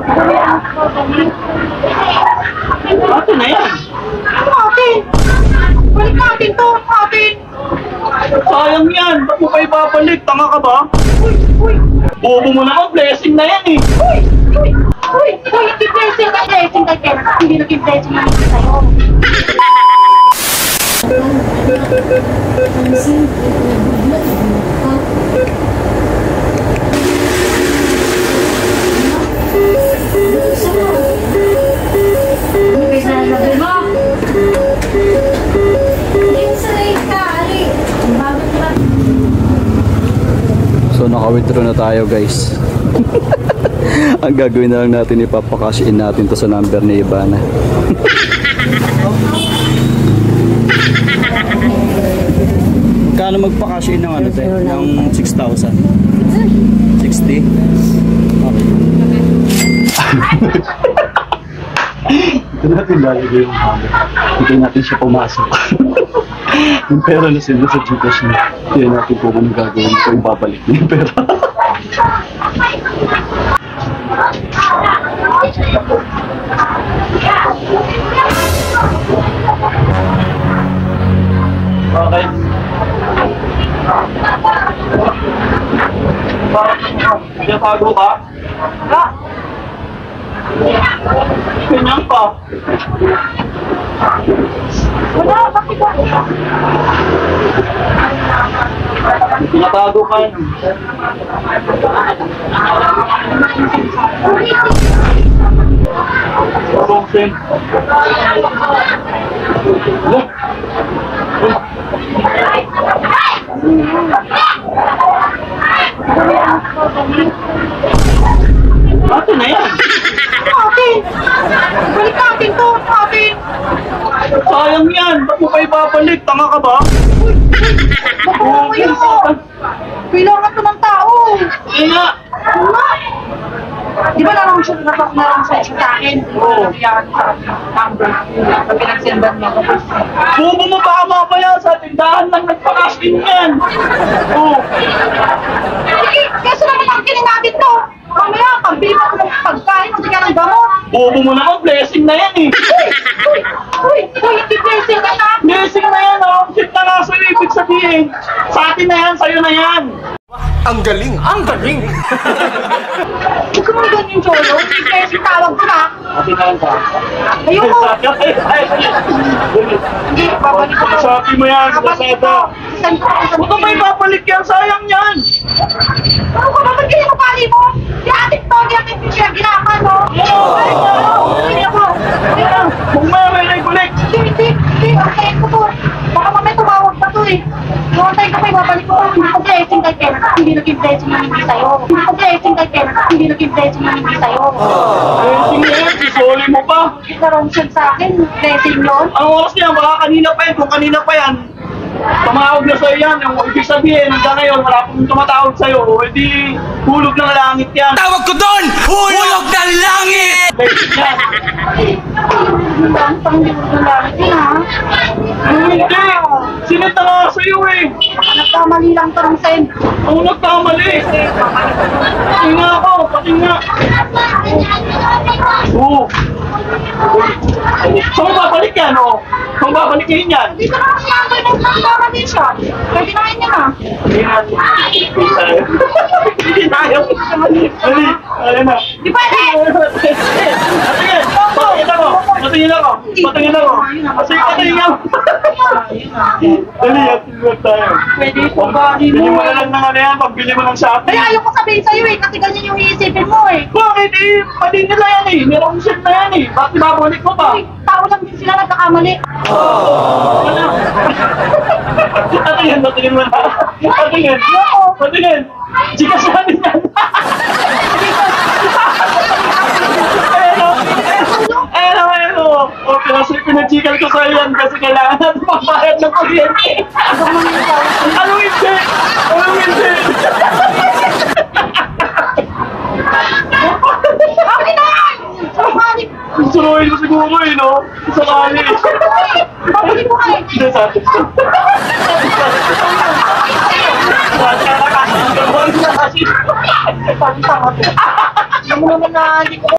Atin na yan. Atin! Balik natin to! Atin! Sayang yan. Ba't mo pa ipapalik? Tanga ka ba? Uy! Bobo mo naman. Blessing na yan eh. Uy! Blessing ka blessing kay Ken. Hindi naging blessing namin sa'yo. So naka-withdraw na tayo guys. Ang gagawin na lang natin, ipapakash in natin to sa number ni Ivana. Kano magpa-cash in ng ano tayo? Ng 6,000? 60? Okay. Ito natin lalagay yung hammer. Dito natin siya pumasok. Yung pera na sila sa Gcash niya. Kaya natin kung anong gagawin ko, ibabalik niya yung pera. Okay. Pinatago ka? Wala! Ganyan ka. Wala! Bakit ba? Pinatago ka. Bongsen. Atin na yan. Atin! Balik natin to! Atin! Sayang yan. Ba't mo pa ipapalik? Tanga ka ba? Nakuha mo yun! Kailangan to ng tao! Hindi nga. Di ba narangshot sa akin? Oo. Yan sa number. Pag pinagsendan mo. Bubo mo baka mamaya sa tindahan lang nagpa-cash in yan. Oo. Sige, kasi naman ang kilin natin to! Mamaya, pambili mo ng pagkain, hindi ka ng gamot! Bobo mo naman. Blessing na yan eh. Hindi blessing ka na! Blessing na yan oh. Shit na nga sa'yo. Ibig sabihin. Sa atin na yan. Sa'yo na yan. Ang galing! Ang galing! Huwag ka mong ganyan, Cholo. Hindi blessing tawag ko na. Atin na yan ka. Ayoko! Hindi, babalik ko. Sabi mo yan. Babalik ko. Saan ko? Huwag ka may papalik yan. Sayang yan. Ano ka ba? Ba't ganyan ang pali mo? Di atin to, di atin siya ginakan, no? Hindi ako. Kung may regulate. Hindi. Antayin ko to. Baka mamaya tumawag pa to eh. Antayin ko pa, babalik ko. Hindi ko blessing kay Ken. Hindi naging blessing na hindi sa'yo. Hindi ko blessing kay Ken. Hindi naging blessing na hindi sa'yo. Blessing na yan. Isoli mo pa. Nagkaroon siya sa akin. Blessing yun. Ang oras niya, baka kanina pa yan. Kung kanina pa yan, tumawag na sa'yo yan. Yung ibig sabihin, hanggang ngayon, wala pong tumatawag sa'yo. O, edi, hulog ng langit yan. Tawag ko doon! Hulog ng langit! Blessing yan. Panghulog ng langit yun, ha? Hindi. Sinita nga sa'yo eh. Nagkamali lang to ng send. Ako nagkamali. Pati nga ako. Pati nga. Oo. Saan mo babalik yan, o? Saan mo babalik yan yan? Dito na kasi number ng nagkamali siya. Pwede na yun na. Hindi tayo. Hindi tayo. Dali. Ayun na. Di pwede! Patingin! Patingin ako! Patingin ako! Patingin ako! Patingin ako! Dali, atin tayo. Pwede po ba? Bili mo na lang ng ano yan, pagbili mo ng Shopee. Kaya ayaw ko sabihin sa'yo eh, kasi ganyan yung iisipin mo eh. Bakit eh? Pati nila yan eh. Merong shit na yan eh. Bakit babalik mo pa? Uy, tao lang din sila nagkakamali. Wala. Patingin, patingin mo na. Patingin. Patingin. Chika sa atin yan. Ayun o. O, pinachikal ko sa'yo yan kasi kailangan natin magbayad ng kuryente. Anong hindi? Anong hindi? Bakit na yan? Sumalik! Suruhin mo siguro eh, no? Sakali. Babalik mo kayo. Hindi sa atin. Pag-tama to. Alam mo naman na hindi ko